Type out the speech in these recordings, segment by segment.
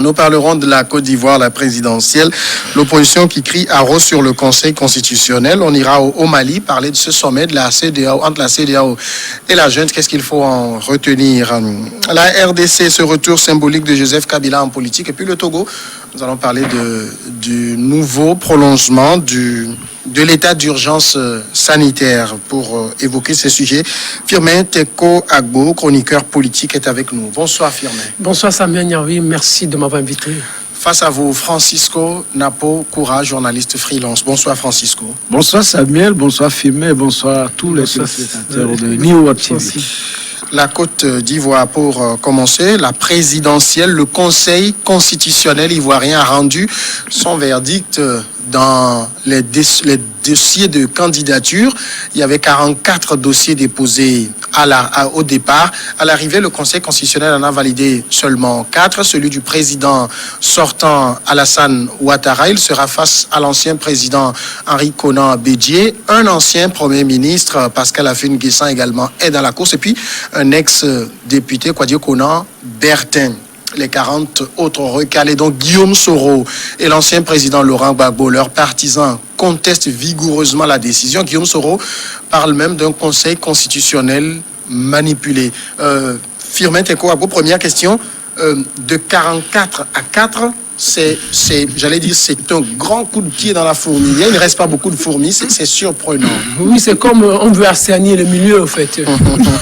Nous parlerons de la Côte d'Ivoire, la présidentielle. L'opposition qui crie haro sur le Conseil constitutionnel. On ira au Mali parler de ce sommet de la CEDEAO, entre la CEDEAO et la junte. Qu'est-ce qu'il faut en retenir? La RDC, ce retour symbolique de Joseph Kabila en politique. Et puis le Togo, nous allons parler du nouveau prolongement de l'état d'urgence sanitaire. Pour évoquer ces sujets, Firmin Teko Agbo, chroniqueur politique, est avec nous. Bonsoir Firmin. Bonsoir Samuel Niaoui, merci de m'avoir invité. Face à vous, Francisco Napo Koura, journaliste freelance. Bonsoir Francisco. Bonsoir Samuel, bonsoir Firmin, bonsoir à tous les spectateurs de New World TV. La Côte d'Ivoire, pour commencer, la présidentielle, le Conseil constitutionnel ivoirien a rendu son verdict dans les dossiers de candidature. Il y avait 44 dossiers déposés au départ. À l'arrivée, le Conseil constitutionnel en a validé seulement 4. Celui du président sortant Alassane Ouattara. Il sera face à l'ancien président Henri Konan Bédié. Un ancien premier ministre, Pascal Affi-N'Guessan, également est dans la course. Et puis un ex-député, Kouadio Konan Bertin. Les 40 autres recalés, donc Guillaume Soro et l'ancien président Laurent Gbagbo, leurs partisans, contestent vigoureusement la décision. Guillaume Soro parle même d'un conseil constitutionnel manipulé. Firmin Teko Agbo, première question. De 44 à 4, c'est un grand coup de pied dans la fourmilière. Il ne reste pas beaucoup de fourmis, c'est surprenant. Oui, c'est comme on veut assainir le milieu, en fait.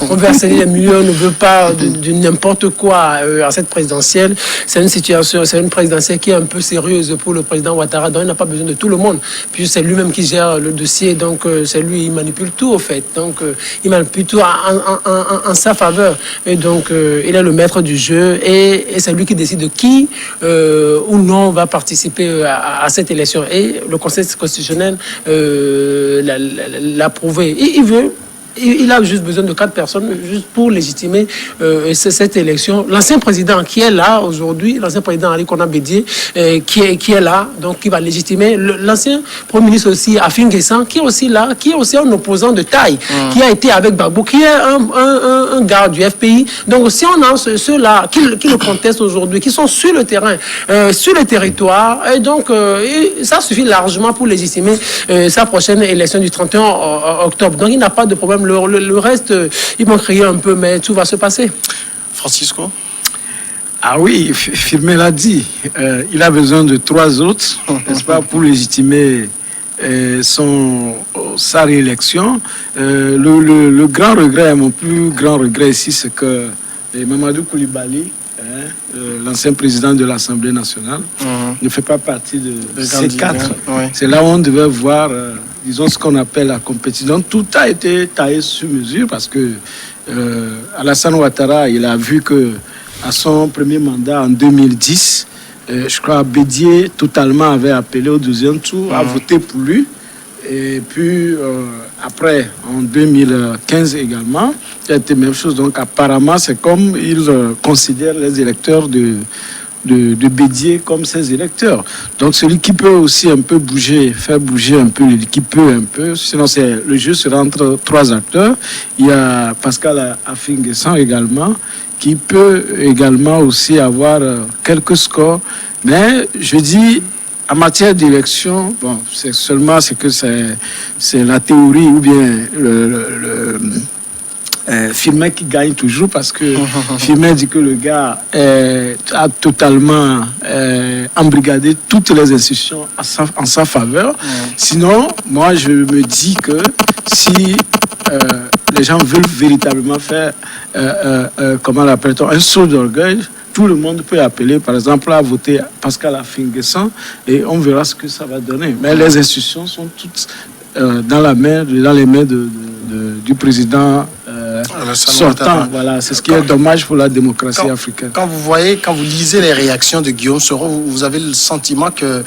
On veut assainir le milieu, on ne veut pas de n'importe quoi à cette présidentielle. C'est une présidentielle qui est un peu sérieuse pour le président Ouattara, donc il n'a pas besoin de tout le monde. Puis c'est lui-même qui gère le dossier, donc c'est lui, il manipule tout, en fait. Donc il manipule tout en sa faveur. Et donc il est le maître du jeu et c'est lui qui décide de qui ou non va participer à cette élection. Et le Conseil constitutionnel l'a prouvé. Il a juste besoin de 4 personnes juste pour légitimer cette élection. L'ancien président qui est là aujourd'hui, l'ancien président Henri Konan Bédié, qui est là, donc qui va légitimer. L'ancien premier ministre aussi, Affi-N'Guessan, qui est aussi là, qui est aussi un opposant de taille, qui a été avec Gbagbo, qui est un gars du FPI. Donc si on a ceux-là qui le contestent aujourd'hui, qui sont sur le terrain, sur le territoire, et donc ça suffit largement pour légitimer sa prochaine élection du 31 octobre. Donc il n'a pas de problème. Le reste, ils vont crier un peu, mais tout va se passer. Francisco? Ah oui, Firmin l'a dit. Il a besoin de 3 autres, n'est-ce pas, pour légitimer sa réélection. Le grand regret, mon plus grand regret ici, c'est que Mamadou Koulibaly, l'ancien président de l'Assemblée nationale, ne fait pas partie de ces 4. Ouais. C'est là où on devait voir, disons, ce qu'on appelle la compétition. Tout a été taillé sur mesure parce que Alassane Ouattara, il a vu que à son premier mandat en 2010, je crois Bédié totalement avait appelé au deuxième tour à voter pour lui. Et puis après, en 2015 également, il a été la même chose. Donc apparemment, c'est comme ils considèrent les électeurs de Bédié comme ses électeurs. Donc celui qui peut aussi un peu faire bouger un peu, qui peut un peu, sinon le jeu sera entre 3 acteurs. Il y a Pascal Affi-N'Guessan également, qui peut également aussi avoir quelques scores. Mais je dis, en matière d'élection, bon, c'est la théorie ou bien Firmin qui gagne toujours parce que Firmin dit que le gars a totalement embrigadé toutes les institutions en sa faveur. Sinon, moi je me dis que si les gens veulent véritablement faire comment l'appelle-t-on, un saut d'orgueil, tout le monde peut appeler, par exemple, à voter Pascal Affi-N'Guessan et on verra ce que ça va donner. Mais les institutions sont toutes dans les mains du président sortant. Voilà, c'est ce qui est dommage pour la démocratie africaine. Quand vous lisez les réactions de Guillaume Soro, vous avez le sentiment que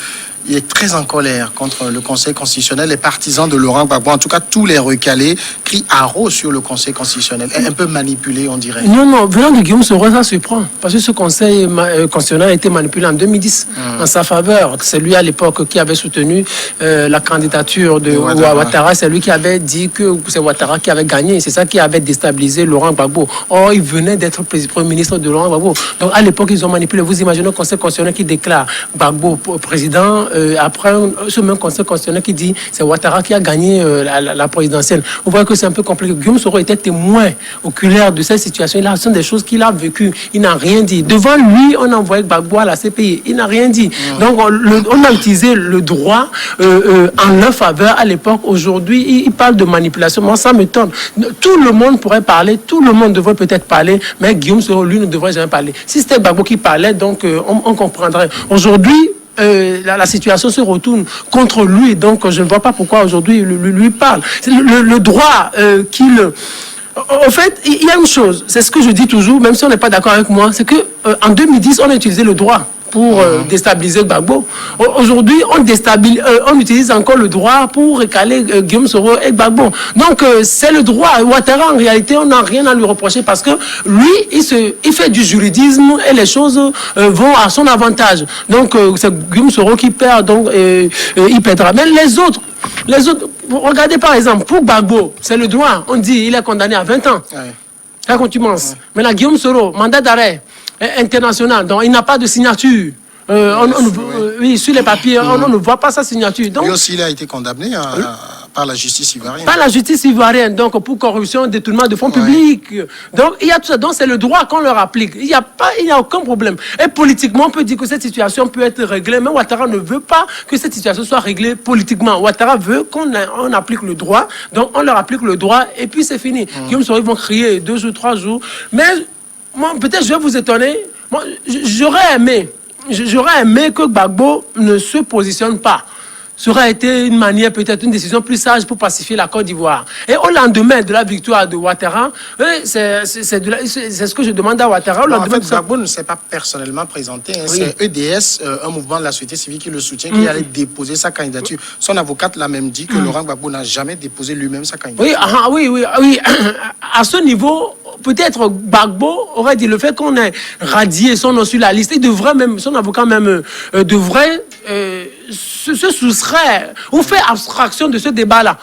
il est très en colère contre le Conseil constitutionnel. Les partisans de Laurent Gbagbo, en tout cas tous les recalés, crient haro sur le Conseil constitutionnel. Un peu manipulé, on dirait. Non, venant de Guillaume Soro, ça surprend. Parce que ce Conseil constitutionnel a été manipulé en 2010 en sa faveur. C'est lui à l'époque qui avait soutenu la candidature de Ouattara. C'est lui qui avait dit que c'est Ouattara qui avait gagné. C'est ça qui avait déstabilisé Laurent Gbagbo. Or, il venait d'être Premier ministre de Laurent Gbagbo. Donc à l'époque, ils ont manipulé. Vous imaginez le Conseil constitutionnel qui déclare Gbagbo président. Après, ce même Conseil constitutionnel qui dit c'est Ouattara qui a gagné la présidentielle. Vous voyez que c'est un peu compliqué. Guillaume Soro était témoin oculaire de cette situation. Ce sont des choses qu'il a vécues. Il n'a rien dit. Devant lui, on a envoyé Gbagbo à la CPI. Il n'a rien dit. Donc, on a utilisé le droit en leur faveur à l'époque. Aujourd'hui, il parle de manipulation. Moi, ça m'étonne. Tout le monde pourrait parler. Tout le monde devrait peut-être parler. Mais Guillaume Soro, lui, ne devrait jamais parler. Si c'était Gbagbo qui parlait, donc, on comprendrait. Aujourd'hui, la situation se retourne contre lui, donc je ne vois pas pourquoi aujourd'hui lui parle. Le droit qu'il... En fait, il y a une chose, c'est ce que je dis toujours, même si on n'est pas d'accord avec moi, c'est que en 2010, on a utilisé le droit pour déstabiliser Gbagbo. Aujourd'hui, on utilise encore le droit pour recaler Guillaume Soro et Gbagbo. Donc, c'est le droit. Ouattara, en réalité, on n'a rien à lui reprocher parce que lui, il fait du juridisme et les choses vont à son avantage. Donc, c'est Guillaume Soro qui perd, donc il perdra. Mais les autres, regardez par exemple, pour Gbagbo, c'est le droit. On dit il est condamné à 20 ans. Ouais. La contumace. Ouais. Maintenant, Guillaume Soro, mandat d'arrêt international, donc il n'a pas de signature. Oui, sur les papiers, on ne voit pas sa signature. Donc, lui aussi, il a été condamné par la justice ivoirienne. Par la justice ivoirienne, donc pour corruption, détournement de fonds publics. Donc, il y a tout ça. Donc, c'est le droit qu'on leur applique. Il n'y a aucun problème. Et politiquement, on peut dire que cette situation peut être réglée. Mais Ouattara ne veut pas que cette situation soit réglée politiquement. Ouattara veut qu'on applique le droit. Donc, on leur applique le droit et puis c'est fini. Guillaume Soro, ils vont crier 2 ou 3 jours. Mais, moi, peut-être je vais vous étonner. Moi, j'aurais aimé que Gbagbo ne se positionne pas. Ça aurait été une manière, peut-être une décision plus sage pour pacifier la Côte d'Ivoire. Et au lendemain de la victoire de Ouattara, c'est ce que je demande à Ouattara. En fait, Gbagbo ne s'est pas personnellement présenté. Hein. Oui. C'est EDS, un mouvement de la société civile qui le soutient, qui allait déposer sa candidature. Son avocate l'a même dit que Laurent Gbagbo n'a jamais déposé lui-même sa candidature. Oui. À ce niveau, peut-être Gbagbo aurait dit le fait qu'on ait radié son nom sur la liste. Il devrait même, son avocat même, devrait se soustraire ou faire abstraction de ce débat-là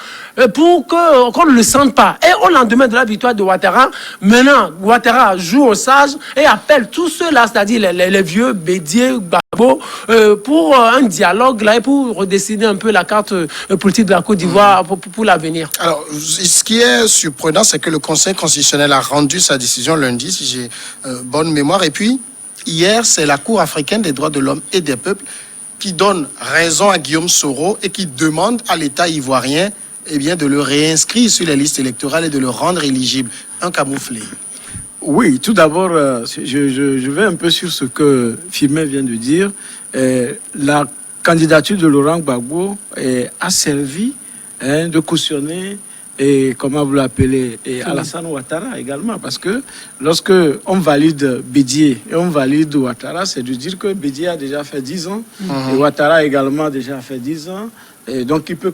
pour qu'on ne le sente pas. Et au lendemain de la victoire de Ouattara, maintenant, Ouattara joue au sage et appelle tous ceux-là, c'est-à-dire les vieux Bédié, Gbagbo, pour un dialogue là et pour redessiner un peu la carte politique de la Côte d'Ivoire pour l'avenir. Alors, ce qui est surprenant, c'est que le Conseil constitutionnel a rendu sa décision lundi, si j'ai bonne mémoire, et puis hier, c'est la Cour africaine des droits de l'homme et des peuples qui donne raison à Guillaume Soro et qui demande à l'État ivoirien de le réinscrire sur les listes électorales et de le rendre éligible. Un camouflé. Oui, tout d'abord, je vais un peu sur ce que Firmin vient de dire. La candidature de Laurent Gbagbo a servi de cautionner et comment vous l'appelez, et Alassane Ouattara également, parce que lorsque on valide Bédié et on valide Ouattara, c'est de dire que Bédié a déjà fait 10 ans, et Ouattara également déjà fait 10 ans, et donc il peut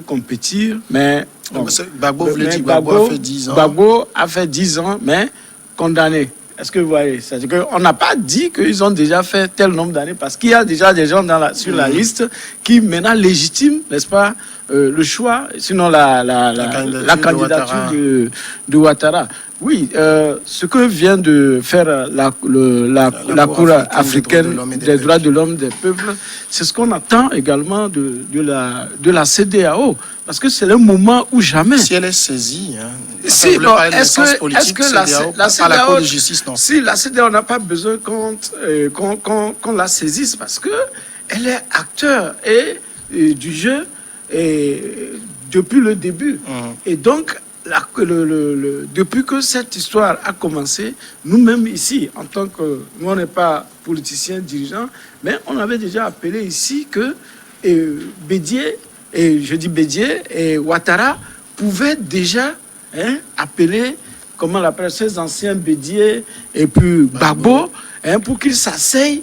compétir, mais... Bon, Gbagbo voulait dire Gbagbo a fait 10 ans. Gbagbo a fait 10 ans, mais condamné. Est-ce que vous voyez? C'est-à-dire qu'on n'a pas dit qu'ils ont déjà fait tel nombre d'années, parce qu'il y a déjà des gens sur la liste qui maintenant légitiment, n'est-ce pas, le choix, sinon la candidature de Ouattara. Oui, ce que vient de faire la Cour africaine des droits de l'homme des peuples, c'est ce qu'on attend également de la CEDEAO. Parce que c'est le moment où jamais... Si elle est saisie, est-ce que la Cour de justice, non? Si la CEDEAO n'a pas besoin qu'on la saisisse, parce qu'elle est acteur du jeu depuis le début. Et donc, depuis que cette histoire a commencé, nous-mêmes ici, en tant que... Nous, on n'est pas politiciens, dirigeants, mais on avait déjà appelé ici que Bédié, et je dis Bédié, et Ouattara pouvaient déjà appeler, comment on l'appelle, ces anciens Bédié et puis Gbagbo, pour qu'ils s'asseyent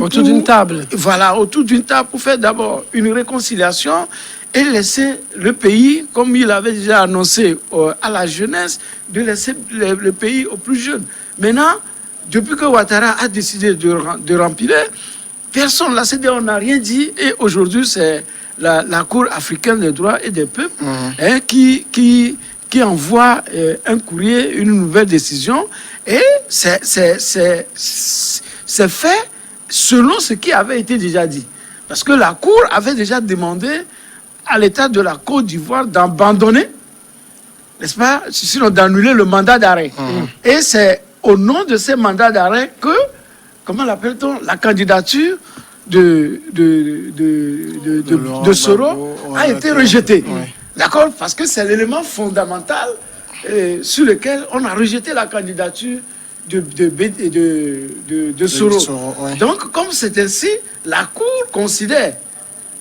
Autour d'une table. Voilà, autour d'une table pour faire d'abord une réconciliation et laisser le pays, comme il avait déjà annoncé à la jeunesse, de laisser le pays aux plus jeunes. Maintenant, depuis que Ouattara a décidé de remplir, personne, la CEDEAO n'a rien dit, et aujourd'hui c'est la Cour africaine des droits et des peuples qui envoie un courrier, une nouvelle décision, et c'est fait selon ce qui avait été déjà dit. Parce que la Cour avait déjà demandé à l'État de la Côte d'Ivoire d'abandonner, n'est-ce pas, sinon d'annuler le mandat d'arrêt. Et c'est au nom de ces mandats d'arrêt que, comment l'appelle-t-on, la candidature de Soro a été rejetée. D'accord? Parce que c'est l'élément fondamental sur lequel on a rejeté la candidature de Soro. Donc, comme c'est ainsi, la Cour considère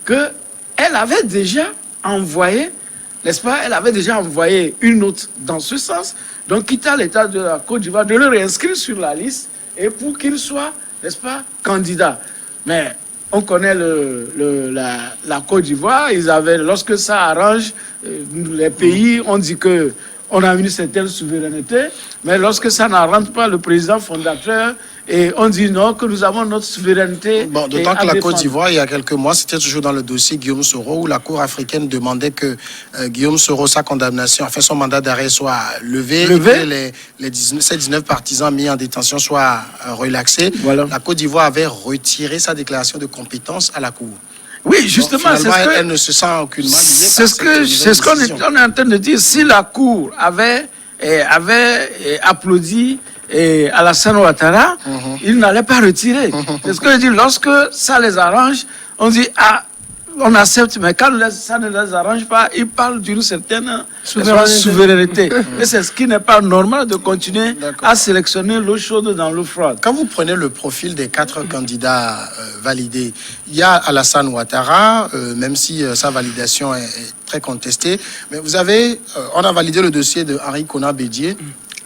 qu'elle avait déjà envoyé, n'est-ce pas, elle avait déjà envoyé une note dans ce sens, donc quitte à l'État de la Côte d'Ivoire de le réinscrire sur la liste et pour qu'il soit, n'est-ce pas, candidat. Mais on connaît la Côte d'Ivoire, lorsque ça arrange les pays, on dit que on a une certaine souveraineté, mais lorsque ça n'arrange pas le président fondateur, et on dit non, que nous avons notre souveraineté. Bon, d'autant que la Côte d'Ivoire, il y a quelques mois, c'était toujours dans le dossier Guillaume Soro, où la Cour africaine demandait que Guillaume Soro, sa condamnation, son mandat d'arrêt soit levé. Et que ces 19 partisans mis en détention soient relaxés. Voilà. La Côte d'Ivoire avait retiré sa déclaration de compétence à la Cour. Oui, justement, donc, elle ne se sent aucunement liée. C'est ce qu'on est en train de dire. Si la Cour avait applaudi Alassane Ouattara, il n'allait pas retirer. C'est ce que je dis. Lorsque ça les arrange, on dit on accepte, mais quand ça ne les arrange pas, ils parlent d'une certaine souveraineté. Et c'est ce qui n'est pas normal de continuer à sélectionner l'eau chaude dans l'eau froide. Quand vous prenez le profil des 4 candidats validés, il y a Alassane Ouattara, même si sa validation est très contestée, mais on a validé le dossier de Henri Konan Bédié.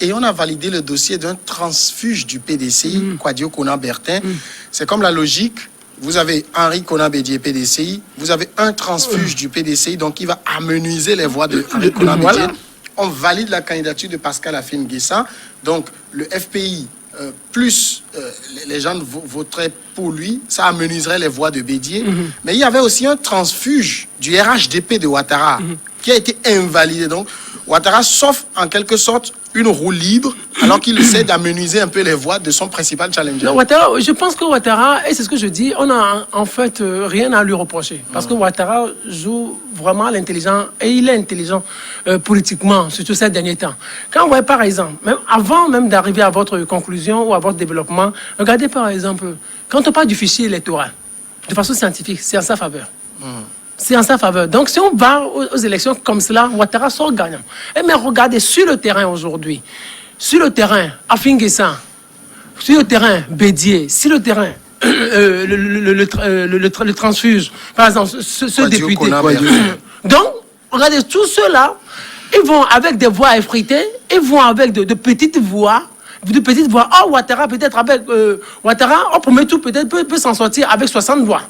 Et on a validé le dossier d'un transfuge du PDCI, Kwadio Konan Bertin. C'est comme la logique. Vous avez Henri Konan Bédié PDCI, vous avez un transfuge du PDCI, donc il va amenuiser les voix de Henri Konan Bédié. On valide la candidature de Pascal Afin Guessa, donc le FPI plus les gens voteraient pour lui, ça amenuiserait les voix de Bédié. Mais il y avait aussi un transfuge du RHDP de Ouattara qui a été invalidé. Donc Ouattara s'offre en quelque sorte une roue libre alors qu'il essaie d'amenuiser un peu les voix de son principal challenger. Non, Ouattara, je pense que Ouattara, et c'est ce que je dis, on n'a en fait rien à lui reprocher. Parce que Ouattara joue vraiment l'intelligent, et il est intelligent politiquement, surtout ces derniers temps. Quand on voit par exemple, même avant même d'arriver à votre conclusion ou à votre développement, regardez par exemple, quand on parle du fichier électoral, de façon scientifique, c'est en sa faveur. C'est en sa faveur. Donc, si on va aux élections comme cela, Ouattara sort gagnant. Et mais regardez, sur le terrain aujourd'hui, sur le terrain, Afin Guessa, sur le terrain, Bédié, sur le terrain, le transfuge, par exemple, ce député. Donc, regardez, tous ceux-là, ils vont avec des voix effritées, ils vont avec de petites voix. Oh, Ouattara, peut-être avec... Ouattara, au premier tour, peut-être peut s'en sortir avec 60 voix.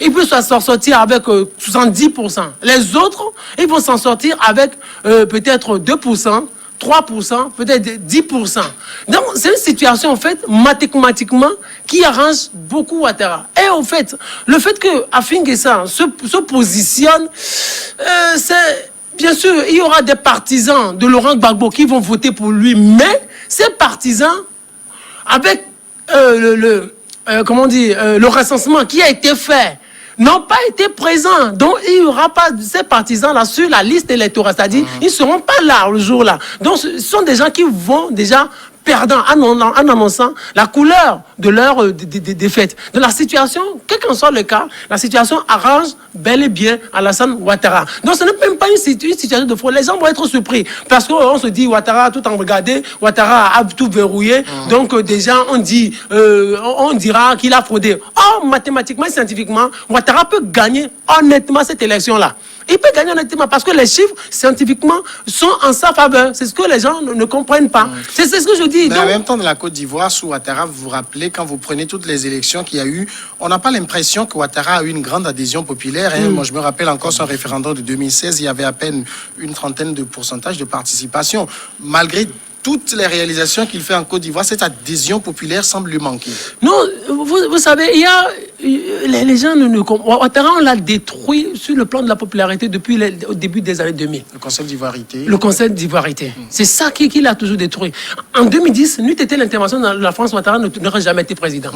Il peut s'en sortir avec 70%. Les autres, ils vont s'en sortir avec peut-être 2%, 3%, peut-être 10%. Donc, c'est une situation, en fait, mathématiquement, qui arrange beaucoup Ouattara. Et en fait, le fait que Afin Guessa se positionne, c'est... Bien sûr, il y aura des partisans de Laurent Gbagbo qui vont voter pour lui, mais ces partisans, avec le recensement qui a été fait, n'ont pas été présents. Donc, il n'y aura pas ces partisans-là sur la liste électorale. C'est-à-dire, ils ne seront pas là le jour-là. Donc, ce sont des gens qui vont déjà perdant en annonçant la couleur de leur défaite. De la situation, quel qu'en soit le cas, la situation arrange bel et bien Alassane Ouattara. Donc ce n'est même pas une situation de fraude. Les gens vont être surpris parce qu'on se dit Ouattara tout en regardé, Ouattara a tout verrouillé. Donc déjà on dira qu'il a fraudé. Or mathématiquement, scientifiquement, Ouattara peut gagner honnêtement cette élection-là. Il peut gagner honnêtement parce que les chiffres, scientifiquement, sont en sa faveur. C'est ce que les gens ne comprennent pas. C'est ce que je dis. Mais en même temps, de la Côte d'Ivoire, sous Ouattara, vous vous rappelez, quand vous prenez toutes les élections qu'il y a eu, on n'a pas l'impression que Ouattara a eu une grande adhésion populaire. Hein. Moi, je me rappelle encore son référendum de 2016, il y avait à peine une trentaine de pourcentage de participation. Malgré toutes les réalisations qu'il fait en Côte d'Ivoire, cette adhésion populaire semble lui manquer. Non, vous savez, il y a les gens ne comprennent. Ouattara, on l'a détruit sur le plan de la popularité depuis au début des années 2000. Le concept d'ivoirité. Le concept d'ivoirité. C'est ça qui l'a toujours détruit. En 2010, n'eût été l'intervention de la France, Ouattara n'aurait jamais été président.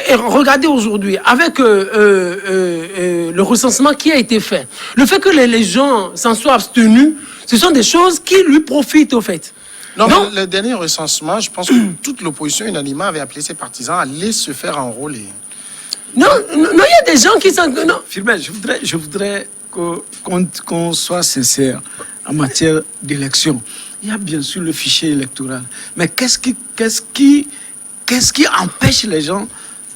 Et regardez aujourd'hui, avec le recensement qui a été fait, le fait que les gens s'en soient abstenus, ce sont des choses qui lui profitent au fait. Non, mais le dernier recensement, je pense que toute l'opposition unanimement avait appelé ses partisans à aller se faire enrôler. Non, il y a des gens qui sont... Non. Philbert, je voudrais qu'on soit sincère en matière d'élection. Il y a bien sûr le fichier électoral. Mais qu'est-ce qui empêche les gens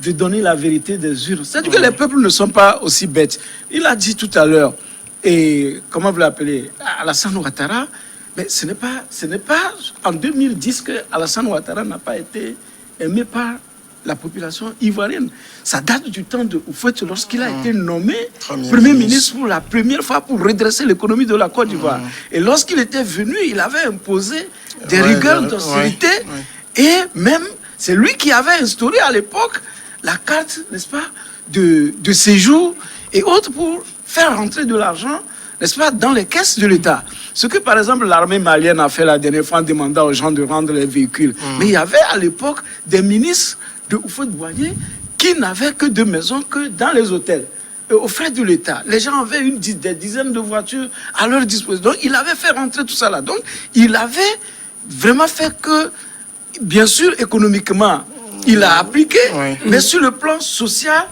de donner la vérité des urnes? C'est-à-dire que les peuples ne sont pas aussi bêtes. Il a dit tout à l'heure, et comment vous l'appelez, Alassane Ouattara, mais ce n'est pas en 2010 que Alassane Ouattara n'a pas été aimé par la population ivoirienne. Ça date du temps de Houphouët lorsqu'il a été nommé Premier ministre pour la première fois pour redresser l'économie de la Côte d'Ivoire. Et lorsqu'il était venu, il avait imposé des rigueurs d'austérité et même c'est lui qui avait instauré à l'époque la carte, n'est-ce pas, de séjour et autres pour faire rentrer de l'argent, n'est-ce pas, dans les caisses de l'État. Ce que, par exemple, l'armée malienne a fait la dernière fois en demandant aux gens de rendre les véhicules. Mais il y avait à l'époque des ministres de Houphouët-Boigny qui n'avaient que 2 maisons que dans les hôtels. Aux frais de l'État. Les gens avaient des dizaines de voitures à leur disposition. Donc, il avait fait rentrer tout ça là. Donc, il avait vraiment fait que, bien sûr, économiquement, il a appliqué, mais sur le plan social,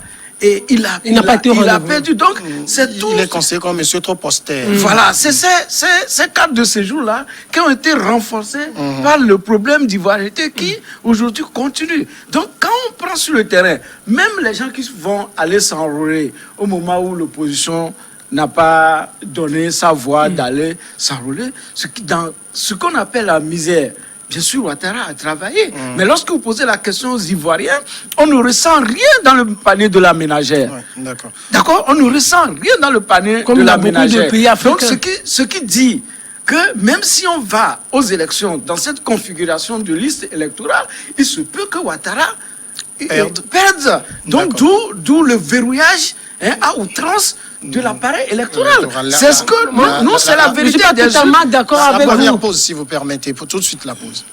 et il a perdu. Donc, c'est tout. Il est considéré comme monsieur trop austère. Voilà, c'est ces cartes de séjour-là qui ont été renforcées par le problème d'ivoirité qui, aujourd'hui, continue. Donc, quand on prend sur le terrain, même les gens qui vont aller s'enrôler au moment où l'opposition n'a pas donné sa voix d'aller s'enrôler, dans ce qu'on appelle la misère, bien sûr, Ouattara a travaillé. Mais lorsque vous posez la question aux Ivoiriens, on ne ressent rien dans le panier de la ménagère. D'accord. On ne ressent rien dans le panier de la ménagère. Donc, ce qui dit que même si on va aux élections dans cette configuration de liste électorale, il se peut que Ouattara perde. Donc, d'où le verrouillage à outrance de l'appareil électoral. C'est ce que... Non, c'est la vérité. Je suis pas totalement d'accord avec vous. La première pause, si vous permettez, pour tout de suite la pause.